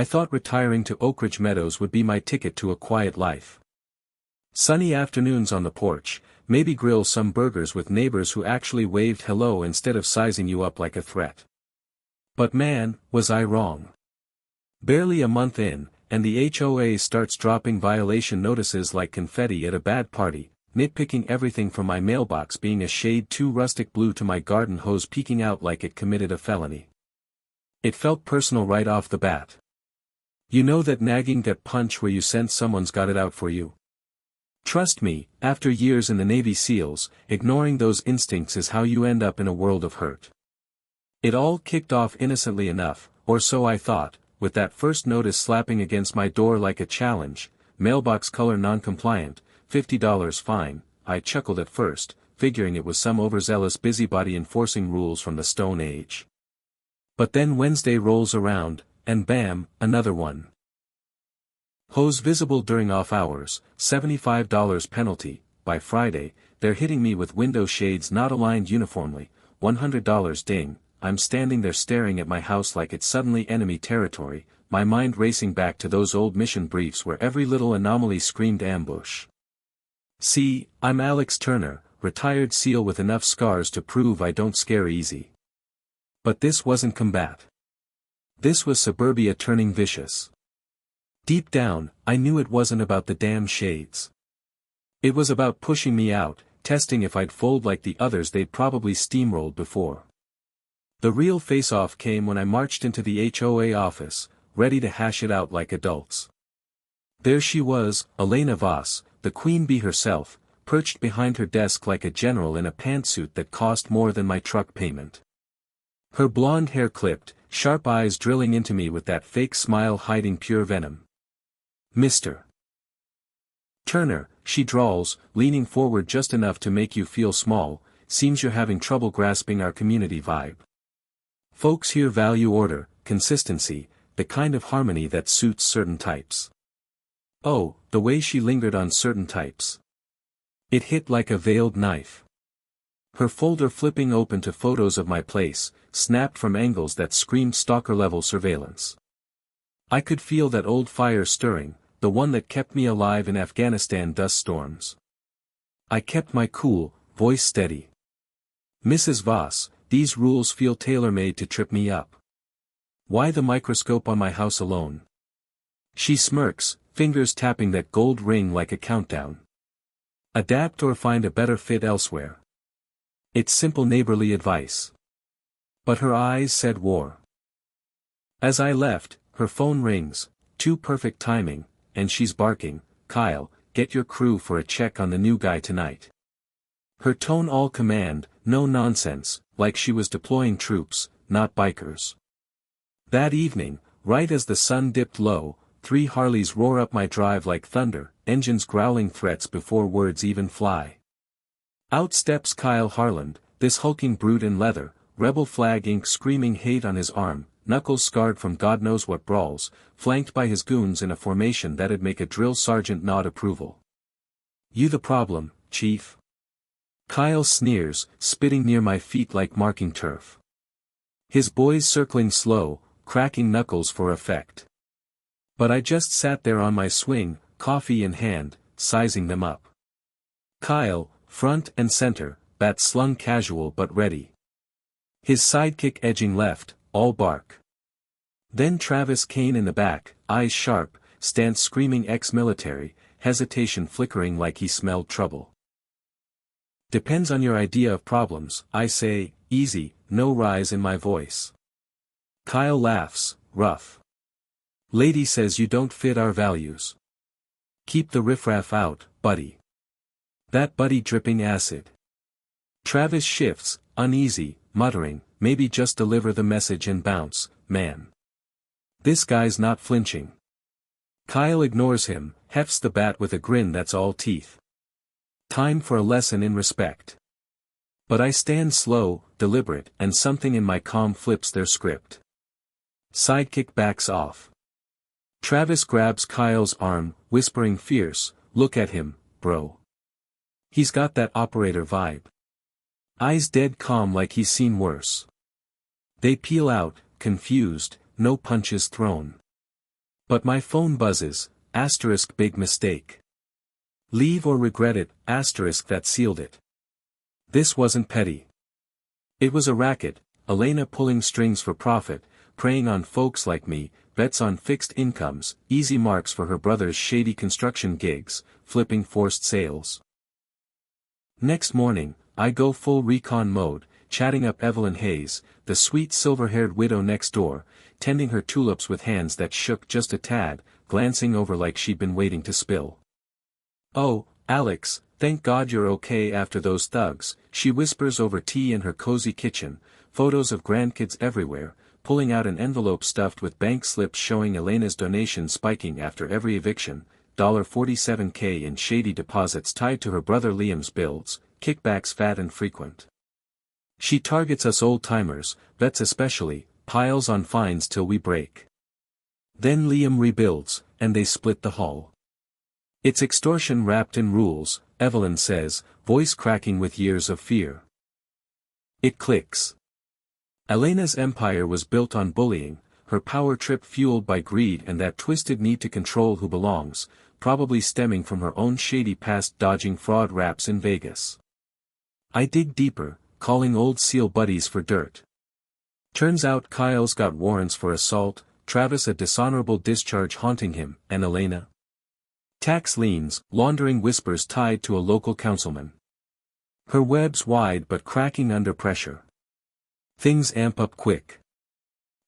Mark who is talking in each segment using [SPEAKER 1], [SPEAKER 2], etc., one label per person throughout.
[SPEAKER 1] I thought retiring to Oakridge Meadows would be my ticket to a quiet life. Sunny afternoons on the porch, maybe grill some burgers with neighbors who actually waved hello instead of sizing you up like a threat. But man, was I wrong. Barely a month in, and the HOA starts dropping violation notices like confetti at a bad party, nitpicking everything from my mailbox being a shade too rustic blue to my garden hose peeking out like it committed a felony. It felt personal right off the bat. You know that nagging gut punch where you sense someone's got it out for you? Trust me, after years in the Navy SEALs, ignoring those instincts is how you end up in a world of hurt. It all kicked off innocently enough, or so I thought, with that first notice slapping against my door like a challenge, mailbox color non-compliant, $50 fine. I chuckled at first, figuring it was some overzealous busybody enforcing rules from the Stone Age. But then Wednesday rolls around, and bam, another one. Hose visible during off hours, $75 penalty. By Friday, they're hitting me with window shades not aligned uniformly, $100 ding. I'm standing there staring at my house like it's suddenly enemy territory, my mind racing back to those old mission briefs where every little anomaly screamed ambush. See, I'm Alex Turner, retired SEAL with enough scars to prove I don't scare easy. But this wasn't combat. This was suburbia turning vicious. Deep down, I knew it wasn't about the damn shades. It was about pushing me out, testing if I'd fold like the others they'd probably steamrolled before. The real face-off came when I marched into the HOA office, ready to hash it out like adults. There she was, Elena Voss, the queen bee herself, perched behind her desk like a general in a pantsuit that cost more than my truck payment. Her blonde hair clipped, sharp eyes drilling into me with that fake smile hiding pure venom. Mr. Turner, she drawls, leaning forward just enough to make you feel small, seems you're having trouble grasping our community vibe. Folks here value order, consistency, the kind of harmony that suits certain types. Oh, the way she lingered on certain types. It hit like a veiled knife. Her folder flipping open to photos of my place, snapped from angles that screamed stalker-level surveillance. I could feel that old fire stirring, the one that kept me alive in Afghanistan dust storms. I kept my cool, voice steady. Mrs. Voss, these rules feel tailor-made to trip me up. Why the microscope on my house alone? She smirks, fingers tapping that gold ring like a countdown. Adapt or find a better fit elsewhere. It's simple neighborly advice. But her eyes said war. As I left, her phone rings, too perfect timing, and she's barking, "Kyle, get your crew for a check on the new guy tonight." Her tone all command, no nonsense, like she was deploying troops, not bikers. That evening, right as the sun dipped low, 3 Harleys roar up my drive like thunder, engines growling threats before words even fly. Out steps Kyle Harland, this hulking brute in leather, rebel flag ink screaming hate on his arm, knuckles scarred from God knows what brawls, flanked by his goons in a formation that'd make a drill sergeant nod approval. "You the problem, Chief?" Kyle sneers, spitting near my feet like marking turf. His boys circling slow, cracking knuckles for effect. But I just sat there on my swing, coffee in hand, sizing them up. Kyle, front and center, bat slung casual but ready. His sidekick edging left, all bark. Then Travis Kane in the back, eyes sharp, stance screaming ex-military, hesitation flickering like he smelled trouble. "Depends on your idea of problems," I say, easy, no rise in my voice. Kyle laughs, rough. "Lady says you don't fit our values. Keep the riffraff out, buddy." That buddy dripping acid. Travis shifts, uneasy, muttering, "Maybe just deliver the message and bounce, man. This guy's not flinching." Kyle ignores him, hefts the bat with a grin that's all teeth. Time for a lesson in respect. But I stand slow, deliberate, and something in my calm flips their script. Sidekick backs off. Travis grabs Kyle's arm, whispering fierce, "Look at him, bro. He's got that operator vibe. Eyes dead calm like he's seen worse." They peel out, confused, no punches thrown. But my phone buzzes, asterisk big mistake. Leave or regret it, asterisk that sealed it. This wasn't petty. It was a racket, Elena pulling strings for profit, preying on folks like me, bets on fixed incomes, easy marks for her brother's shady construction gigs, flipping forced sales. Next morning, I go full recon mode, chatting up Evelyn Hayes, the sweet silver-haired widow next door, tending her tulips with hands that shook just a tad, glancing over like she'd been waiting to spill. "Oh, Alex, thank God you're okay after those thugs," she whispers over tea in her cozy kitchen, photos of grandkids everywhere, pulling out an envelope stuffed with bank slips showing Elena's donation spiking after every eviction, $47K in shady deposits tied to her brother Liam's bills, kickbacks fat and frequent. She targets us old-timers, vets especially, piles on fines till we break. Then Liam rebuilds, and they split the haul. It's extortion wrapped in rules, Evelyn says, voice cracking with years of fear. It clicks. Elena's empire was built on bullying, her power trip fueled by greed and that twisted need to control who belongs, probably stemming from her own shady past dodging fraud raps in Vegas. I dig deeper, calling old SEAL buddies for dirt. Turns out Kyle's got warrants for assault, Travis a dishonorable discharge haunting him, and Elena. Tax liens, laundering whispers tied to a local councilman. Her web's wide but cracking under pressure. Things amp up quick.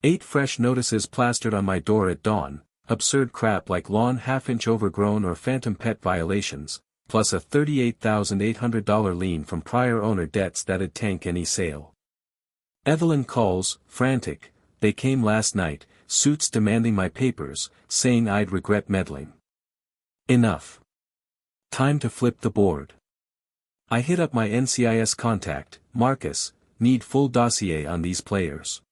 [SPEAKER 1] 8 fresh notices plastered on my door at dawn, absurd crap like lawn half-inch overgrown or phantom pet violations, plus a $38,800 lien from prior owner debts that'd tank any sale. Evelyn calls, frantic, they came last night, suits demanding my papers, saying I'd regret meddling. Enough. Time to flip the board. I hit up my NCIS contact, Marcus, need full dossier on these players.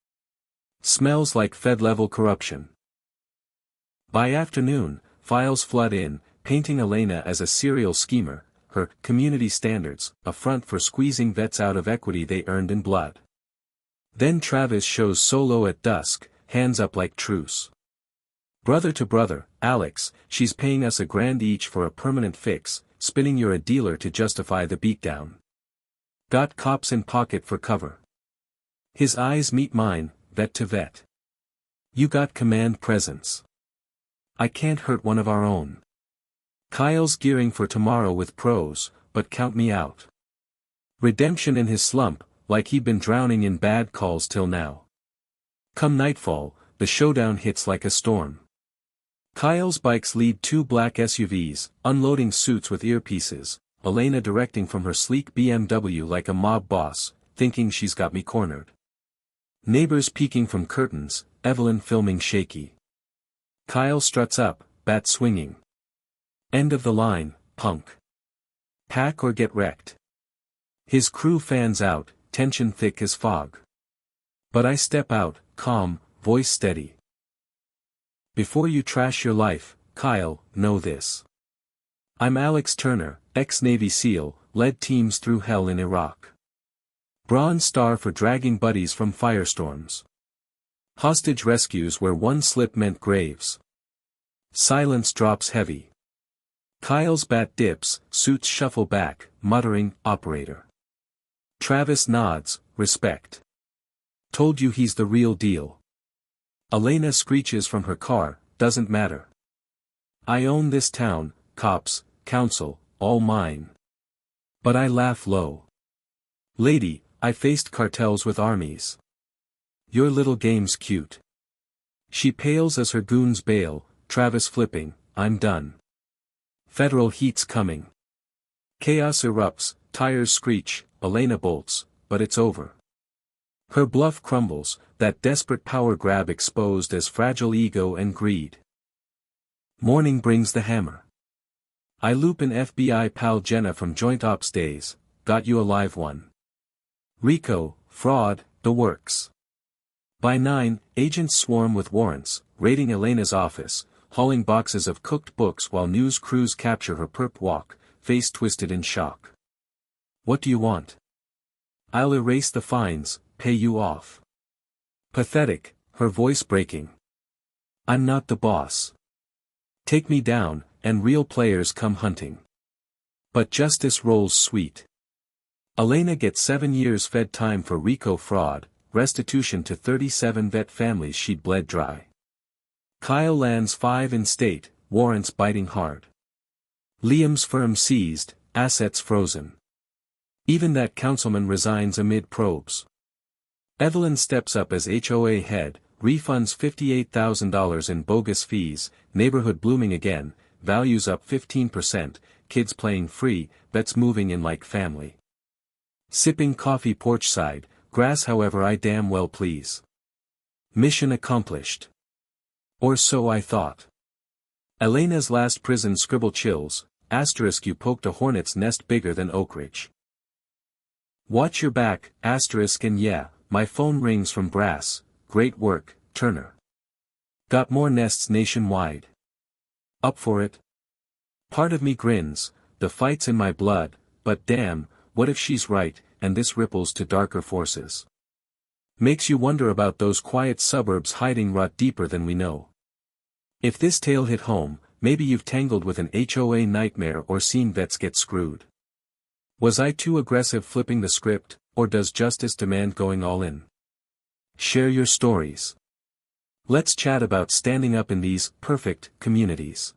[SPEAKER 1] Smells like Fed-level corruption. By afternoon, files flood in, painting Elena as a serial schemer, her community standards, a front for squeezing vets out of equity they earned in blood. Then Travis shows solo at dusk, hands up like truce. Brother to brother, Alex, she's paying us $1,000 each for a permanent fix, spinning you're a dealer to justify the beatdown. Got cops in pocket for cover. His eyes meet mine, vet to vet. You got command presence. I can't hurt one of our own. Kyle's gearing for tomorrow with pros, but count me out. Redemption in his slump, like he'd been drowning in bad calls till now. Come nightfall, the showdown hits like a storm. Kyle's bikes lead 2 black SUVs, unloading suits with earpieces, Elena directing from her sleek BMW like a mob boss, thinking she's got me cornered. Neighbors peeking from curtains, Evelyn filming shaky. Kyle struts up, bat swinging. End of the line, punk. Pack or get wrecked. His crew fans out, tension thick as fog. But I step out, calm, voice steady. Before you trash your life, Kyle, know this. I'm Alex Turner, ex-Navy SEAL, led teams through hell in Iraq. Bronze Star for dragging buddies from firestorms. Hostage rescues where one slip meant graves. Silence drops heavy. Kyle's bat dips, suits shuffle back, muttering, operator. Travis nods, respect. Told you he's the real deal. Elena screeches from her car, doesn't matter. I own this town, cops, council, all mine. But I laugh low. Lady, I faced cartels with armies. Your little game's cute. She pales as her goons bail, Travis flipping, I'm done. Federal heat's coming. Chaos erupts, tires screech, Elena bolts, but it's over. Her bluff crumbles, that desperate power grab exposed as fragile ego and greed. Morning brings the hammer. I loop in FBI pal Jenna from Joint Ops days, got you a live one. RICO, fraud, the works. By 9, agents swarm with warrants, raiding Elena's office, hauling boxes of cooked books while news crews capture her perp walk, face twisted in shock. What do you want? I'll erase the fines, pay you off. Pathetic, her voice breaking. I'm not the boss. Take me down, and real players come hunting. But justice rolls sweet. Elena gets 7 years Fed time for RICO fraud, restitution to 37 vet families she'd bled dry. Kyle lands 5 in state, warrants biting hard. Liam's firm seized, assets frozen. Even that councilman resigns amid probes. Evelyn steps up as HOA head, refunds $58,000 in bogus fees, neighborhood blooming again, values up 15%, kids playing free, bets moving in like family. Sipping coffee porchside, grass however I damn well please. Mission accomplished. Or so I thought. Elena's last prison scribble chills, asterisk you poked a hornet's nest bigger than Oakridge. Watch your back, asterisk and yeah, my phone rings from brass, great work, Turner. Got more nests nationwide. Up for it? Part of me grins, the fight's in my blood, but damn, what if she's right, and this ripples to darker forces? Makes you wonder about those quiet suburbs hiding rot deeper than we know. If this tale hit home, maybe you've tangled with an HOA nightmare or seen vets get screwed. Was I too aggressive flipping the script, or does justice demand going all in? Share your stories. Let's chat about standing up in these perfect communities.